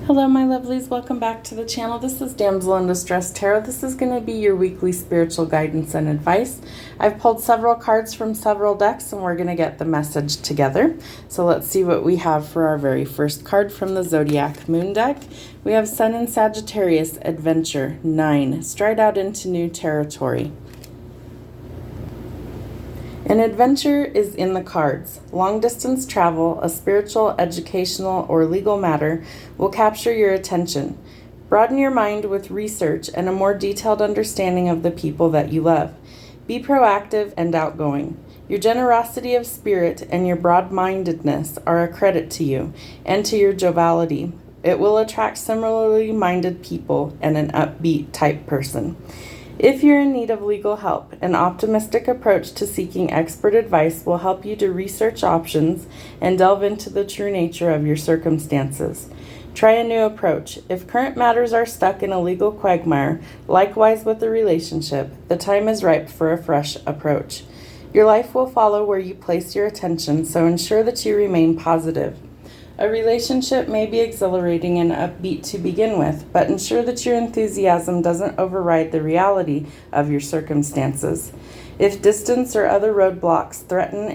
Hello my lovelies, welcome back to the channel. This is Damsel in Distress Tarot. This is going to be your weekly spiritual guidance and advice. I've pulled several cards from several decks and we're going to get the message together. So let's see what we have for our very first card from the Zodiac Moon deck. We have Sun in Sagittarius, Adventure, 9. Stride out into new territory. An adventure is in the cards. Long-distance travel, a spiritual, educational, or legal matter will capture your attention. Broaden your mind with research and a more detailed understanding of the people that you love. Be proactive and outgoing. Your generosity of spirit and your broad-mindedness are a credit to you and to your joviality. It will attract similarly minded people and an upbeat type person. If you're in need of legal help, an optimistic approach to seeking expert advice will help you to research options and delve into the true nature of your circumstances. Try a new approach. If current matters are stuck in a legal quagmire, likewise with the relationship, the time is ripe for a fresh approach. Your life will follow where you place your attention, so ensure that you remain positive. A relationship may be exhilarating and upbeat to begin with, but ensure that your enthusiasm doesn't override the reality of your circumstances. If distance or other roadblocks threaten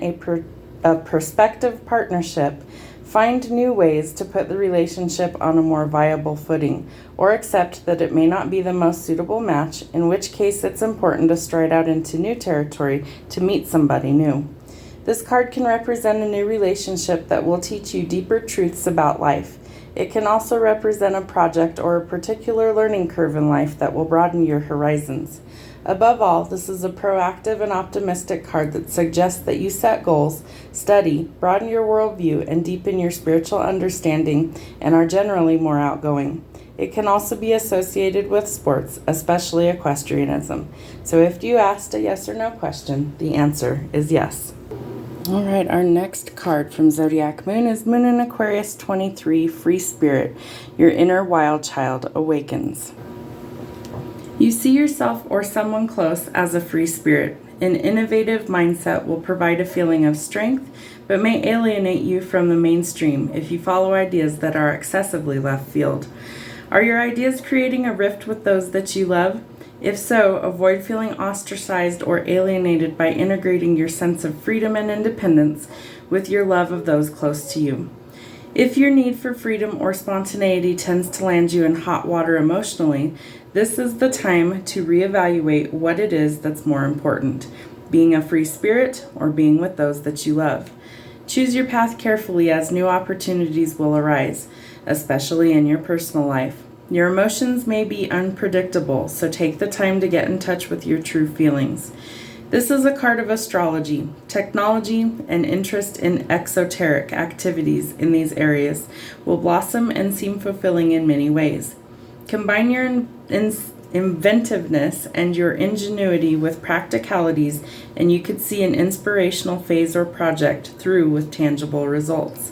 a prospective partnership, find new ways to put the relationship on a more viable footing, or accept that it may not be the most suitable match, in which case it's important to stride out into new territory to meet somebody new. This card can represent a new relationship that will teach you deeper truths about life. It can also represent a project or a particular learning curve in life that will broaden your horizons. Above all, this is a proactive and optimistic card that suggests that you set goals, study, broaden your worldview, and deepen your spiritual understanding, and are generally more outgoing. It can also be associated with sports, especially equestrianism. So if you asked a yes or no question, the answer is yes. All right, our next card from Zodiac Moon is Moon in Aquarius 23, Free Spirit. Your inner wild child awakens. You see yourself or someone close as a free spirit. An innovative mindset will provide a feeling of strength, but may alienate you from the mainstream if you follow ideas that are excessively left field. Are your ideas creating a rift with those that you love? If so, avoid feeling ostracized or alienated by integrating your sense of freedom and independence with your love of those close to you. If your need for freedom or spontaneity tends to land you in hot water emotionally, this is the time to reevaluate what it is that's more important, being a free spirit or being with those that you love. Choose your path carefully as new opportunities will arise, especially in your personal life. Your emotions may be unpredictable, so take the time to get in touch with your true feelings. This is a card of astrology. Technology and interest in exoteric activities in these areas will blossom and seem fulfilling in many ways. Combine your inventiveness and your ingenuity with practicalities, and you could see an inspirational phase or project through with tangible results.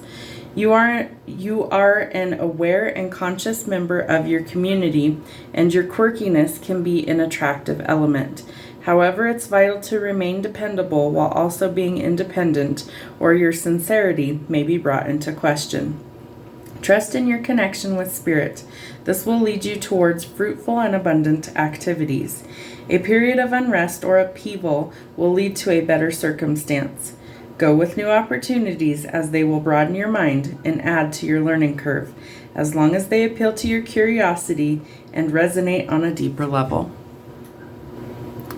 You are an aware and conscious member of your community, and your quirkiness can be an attractive element. However, it's vital to remain dependable while also being independent, or your sincerity may be brought into question. Trust in your connection with spirit. This will lead you towards fruitful and abundant activities. A period of unrest or upheaval will lead to a better circumstance. Go with new opportunities as they will broaden your mind and add to your learning curve, as long as they appeal to your curiosity and resonate on a deeper level.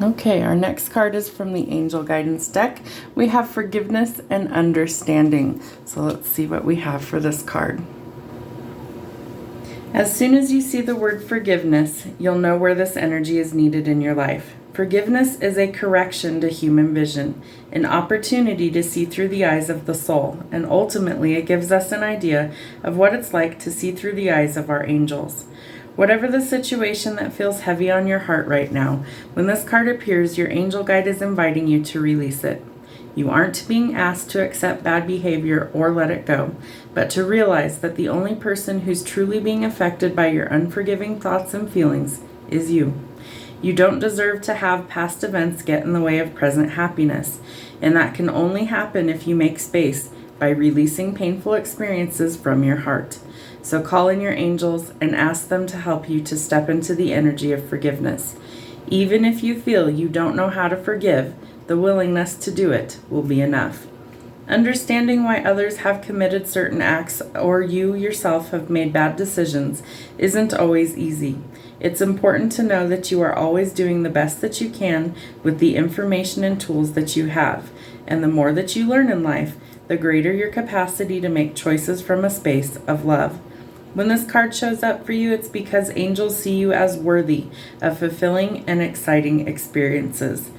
Okay, our next card is from the Angel Guidance deck. We have Forgiveness and Understanding. So let's see what we have for this card. As soon as you see the word forgiveness, you'll know where this energy is needed in your life. Forgiveness is a correction to human vision, an opportunity to see through the eyes of the soul, and ultimately it gives us an idea of what it's like to see through the eyes of our angels. Whatever the situation that feels heavy on your heart right now, when this card appears, your angel guide is inviting you to release it. You aren't being asked to accept bad behavior or let it go, but to realize that the only person who's truly being affected by your unforgiving thoughts and feelings is you. You don't deserve to have past events get in the way of present happiness, and that can only happen if you make space by releasing painful experiences from your heart. So call in your angels and ask them to help you to step into the energy of forgiveness. Even if you feel you don't know how to forgive, the willingness to do it will be enough. Understanding why others have committed certain acts or you yourself have made bad decisions isn't always easy. It's important to know that you are always doing the best that you can with the information and tools that you have. And the more that you learn in life, the greater your capacity to make choices from a space of love. When this card shows up for you, it's because angels see you as worthy of fulfilling and exciting experiences.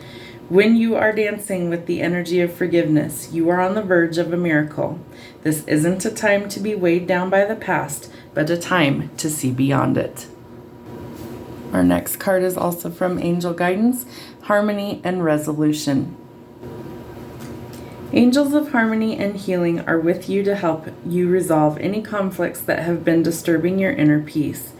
When you are dancing with the energy of forgiveness, you are on the verge of a miracle. This isn't a time to be weighed down by the past, but a time to see beyond it. Our next card is also from Angel Guidance, Harmony and Resolution. Angels of harmony and healing are with you to help you resolve any conflicts that have been disturbing your inner peace.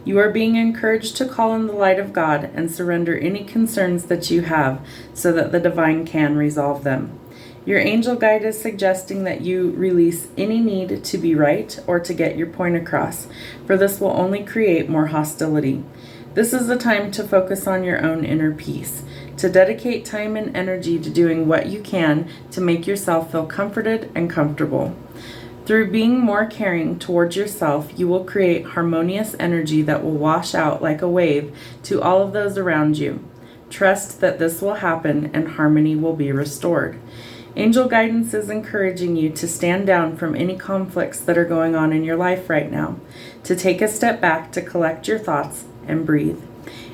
You are being encouraged to call in the light of God and surrender any concerns that you have so that the divine can resolve them. Your angel guide is suggesting that you release any need to be right or to get your point across, for this will only create more hostility. This is a time to focus on your own inner peace, to dedicate time and energy to doing what you can to make yourself feel comforted and comfortable. Through being more caring towards yourself, you will create harmonious energy that will wash out like a wave to all of those around you. Trust that this will happen and harmony will be restored. Angel guidance is encouraging you to stand down from any conflicts that are going on in your life right now, to take a step back to collect your thoughts and breathe.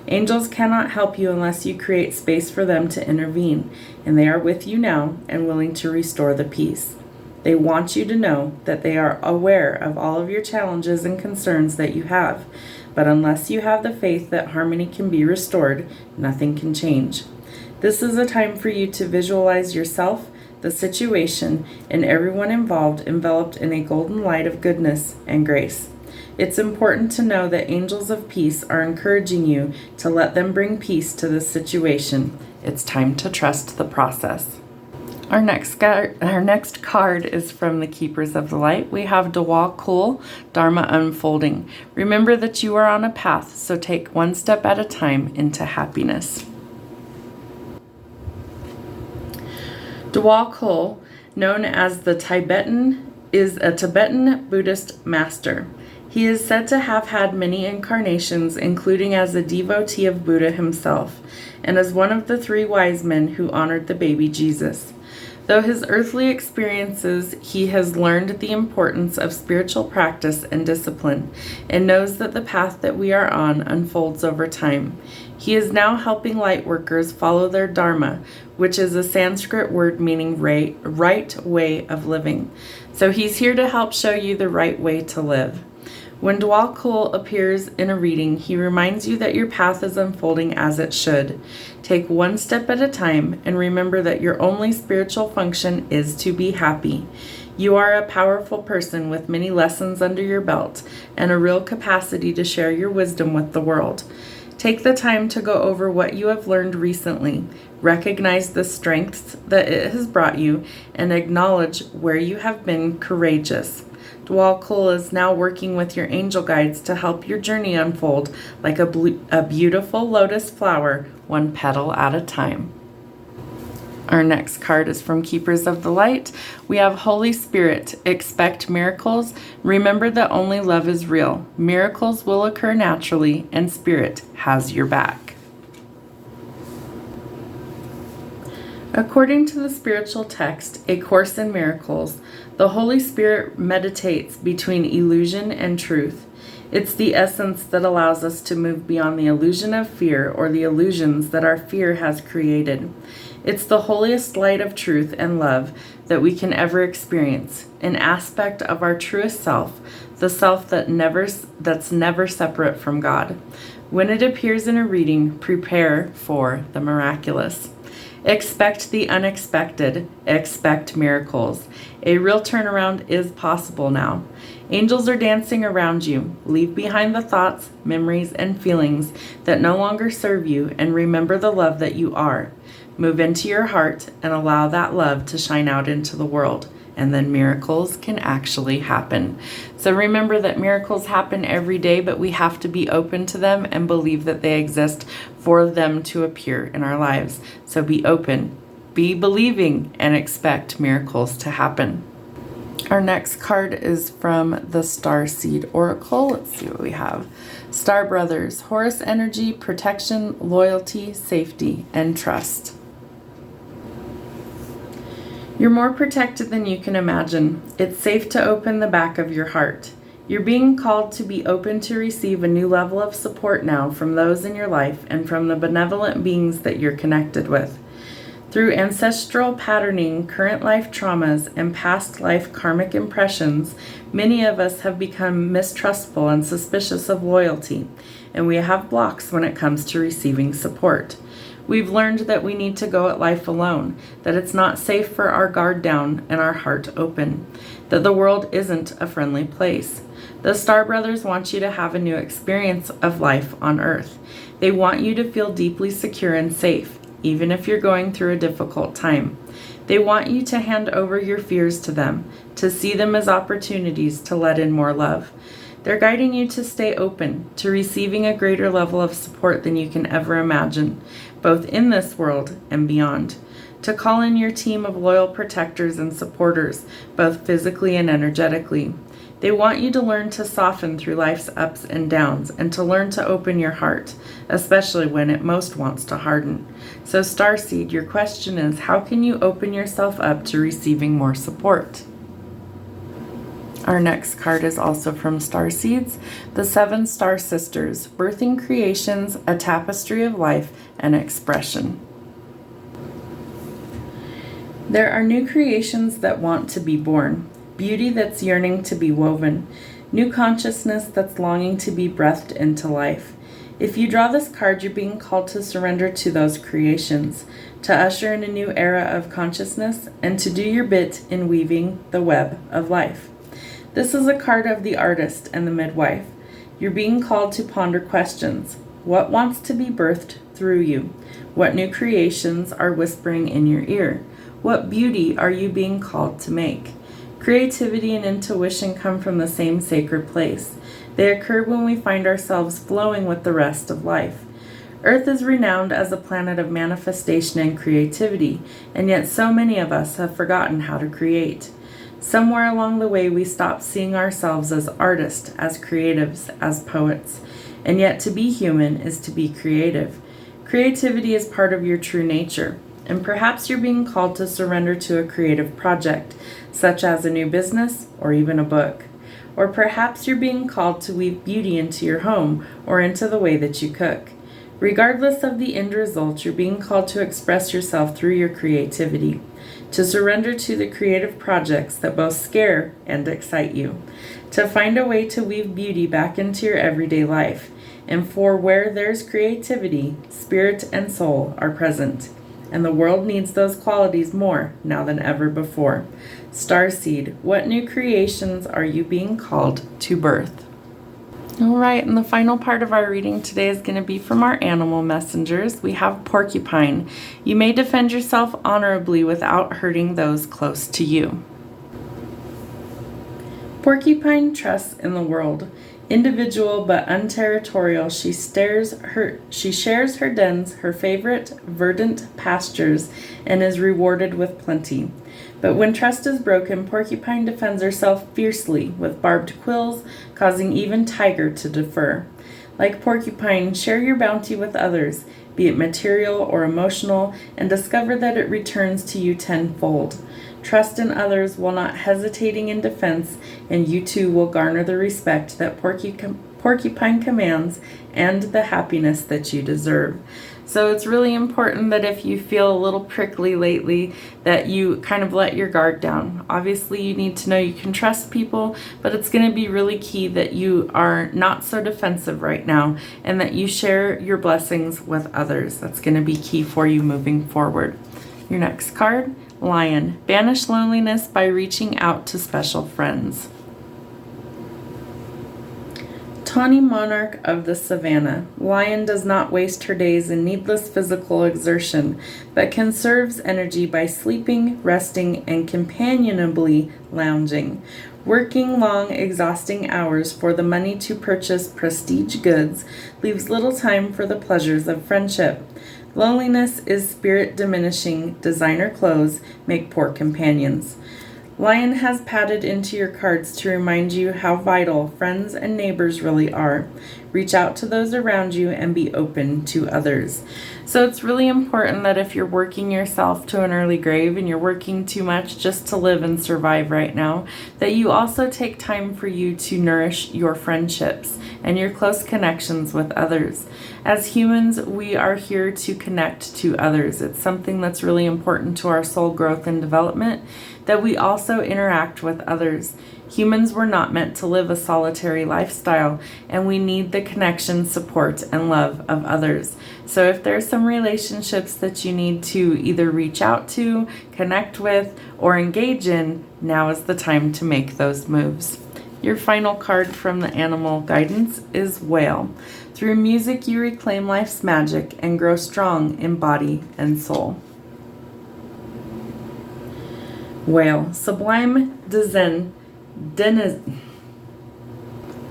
Angels cannot help you unless you create space for them to intervene, and they are with you now and willing to restore the peace. They want you to know that they are aware of all of your challenges and concerns that you have, but unless you have the faith that harmony can be restored, nothing can change. This is a time for you to visualize yourself, the situation, and everyone involved enveloped in a golden light of goodness and grace. It's important to know that angels of peace are encouraging you to let them bring peace to this situation. It's time to trust the process. Our next card is from the Keepers of the Light. We have Dwa Kul, Dharma Unfolding. Remember that you are on a path, so take one step at a time into happiness. Dwa Kul, known as the Tibetan, is a Tibetan Buddhist master. He is said to have had many incarnations, including as a devotee of Buddha himself, and as one of the 3 wise men who honored the baby Jesus. Though his earthly experiences, he has learned the importance of spiritual practice and discipline, and knows that the path that we are on unfolds over time. He is now helping light workers follow their Dharma, which is a Sanskrit word meaning right way of living. So he's here to help show you the right way to live. When Dwa Kul appears in a reading, he reminds you that your path is unfolding as it should. Take one step at a time and remember that your only spiritual function is to be happy. You are a powerful person with many lessons under your belt and a real capacity to share your wisdom with the world. Take the time to go over what you have learned recently, recognize the strengths that it has brought you, and acknowledge where you have been courageous. Dwa Kul is now working with your angel guides to help your journey unfold like a beautiful lotus flower, one petal at a time. Our next card is from Keepers of the Light. We have Holy Spirit, expect miracles. Remember that only love is real. Miracles will occur naturally, and Spirit has your back. According to the spiritual text, A Course in Miracles, the Holy Spirit meditates between illusion and truth. It's the essence that allows us to move beyond the illusion of fear or the illusions that our fear has created. It's the holiest light of truth and love that we can ever experience, an aspect of our truest self, the self that's never separate from God. When it appears in a reading, prepare for the miraculous. Expect the unexpected. Expect miracles. A real turnaround is possible now. Angels are dancing around you. Leave behind the thoughts, memories, and feelings that no longer serve you, and remember the love that you are. Move into your heart and allow that love to shine out into the world. and then miracles can actually happen. So remember that miracles happen every day, but we have to be open to them and believe that they exist for them to appear in our lives. So be open, be believing, and expect miracles to happen. Our next card is from the Starseed Oracle. Let's see what we have. Star Brothers, Horus energy, protection, loyalty, safety, and trust. You're more protected than you can imagine. It's safe to open the back of your heart. You're being called to be open to receive a new level of support now from those in your life and from the benevolent beings that you're connected with. Through ancestral patterning, current life traumas, and past life karmic impressions, many of us have become mistrustful and suspicious of loyalty, and we have blocks when it comes to receiving support. We've learned that we need to go at life alone, that it's not safe for our guard down and our heart open, that the world isn't a friendly place. The Star Brothers want you to have a new experience of life on Earth. They want you to feel deeply secure and safe, even if you're going through a difficult time. They want you to hand over your fears to them, to see them as opportunities to let in more love. They're guiding you to stay open, to receiving a greater level of support than you can ever imagine, both in this world and beyond. To call in your team of loyal protectors and supporters, both physically and energetically. They want you to learn to soften through life's ups and downs and to learn to open your heart, especially when it most wants to harden. So Starseed, your question is, how can you open yourself up to receiving more support? Our next card is also from Starseeds, the 7 Star Sisters, Birthing Creations, a Tapestry of Life and Expression. There are new creations that want to be born. Beauty that's yearning to be woven, new consciousness that's longing to be breathed into life. If you draw this card, you're being called to surrender to those creations, to usher in a new era of consciousness, and to do your bit in weaving the web of life. This is a card of the artist and the midwife. You're being called to ponder questions. What wants to be birthed through you? What new creations are whispering in your ear? What beauty are you being called to make? Creativity and intuition come from the same sacred place. They occur when we find ourselves flowing with the rest of life. Earth is renowned as a planet of manifestation and creativity, and yet so many of us have forgotten how to create. Somewhere along the way, we stopped seeing ourselves as artists, as creatives, as poets, and yet to be human is to be creative. Creativity is part of your true nature. And perhaps you're being called to surrender to a creative project, such as a new business or even a book. Or perhaps you're being called to weave beauty into your home or into the way that you cook. Regardless of the end result, you're being called to express yourself through your creativity, to surrender to the creative projects that both scare and excite you, to find a way to weave beauty back into your everyday life. And for where there's creativity, spirit and soul are present. And the world needs those qualities more now than ever before. Starseed, what new creations are you being called to birth? All right, and the final part of our reading today is going to be from our animal messengers. We have Porcupine. You may defend yourself honorably without hurting those close to you. Porcupine trusts in the world. Individual but unterritorial, she shares her dens, her favorite verdant pastures, and is rewarded with plenty. But when trust is broken, Porcupine defends herself fiercely with barbed quills, causing even Tiger to defer. Like Porcupine, share your bounty with others, be it material or emotional, and discover that it returns to you tenfold. Trust in others while not hesitating in defense, and you too will garner the respect that Porcupine commands and the happiness that you deserve. So it's really important that if you feel a little prickly lately, that you kind of let your guard down. Obviously, you need to know you can trust people, but it's going to be really key that you are not so defensive right now and that you share your blessings with others. That's going to be key for you moving forward. Your next card, Lion. Banish loneliness by reaching out to special friends. Tawny monarch of the savannah, Lion does not waste her days in needless physical exertion, but conserves energy by sleeping, resting, and companionably lounging. Working long, exhausting hours for the money to purchase prestige goods leaves little time for the pleasures of friendship. Loneliness is spirit diminishing. Designer clothes make poor companions. Lion has padded into your cards to remind you how vital friends and neighbors really are. Reach out to those around you and be open to others. So it's really important that if you're working yourself to an early grave and you're working too much just to live and survive right now, that you also take time for you to nourish your friendships and your close connections with others. As humans, we are here to connect to others. It's something that's really important to our soul growth and development, that we also interact with others. Humans were not meant to live a solitary lifestyle, and we need the connection, support, and love of others. So if there's some relationships that you need to either reach out to, connect with, or engage in, now is the time to make those moves. Your final card from the animal guidance is Whale. Through music, you reclaim life's magic and grow strong in body and soul. Whale, sublime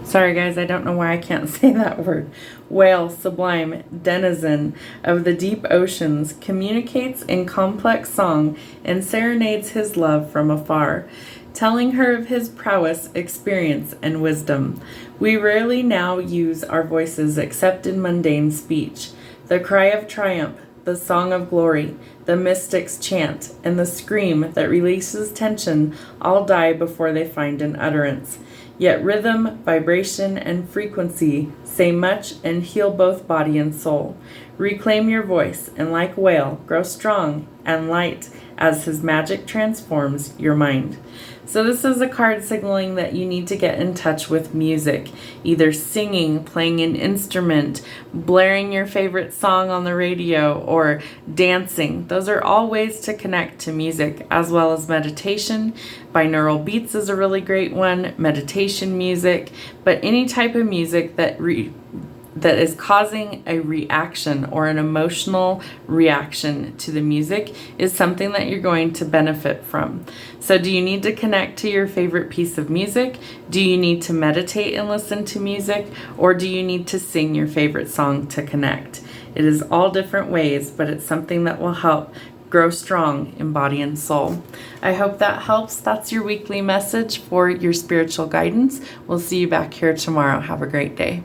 Sorry guys, I don't know why I can't say that word. Whale, sublime denizen of the deep oceans, communicates in complex song and serenades his love from afar, telling her of his prowess, experience, and wisdom. We rarely now use our voices except in mundane speech. The cry of triumph, the song of glory, the mystic's chant, and the scream that releases tension all die before they find an utterance. Yet rhythm, vibration, and frequency say much and heal both body and soul. Reclaim your voice, and like Whale, grow strong and light as his magic transforms your mind. So this is a card signaling that you need to get in touch with music, either singing, playing an instrument, blaring your favorite song on the radio, or dancing. Those are all ways to connect to music, as well as meditation. Binaural beats is a really great one, meditation music, but any type of music that is causing a reaction or an emotional reaction to the music is something that you're going to benefit from. So do you need to connect to your favorite piece of music? Do you need to meditate and listen to music? Or do you need to sing your favorite song to connect? It is all different ways, but it's something that will help grow strong in body and soul. I hope that helps. That's your weekly message for your spiritual guidance. We'll see you back here tomorrow. Have a great day.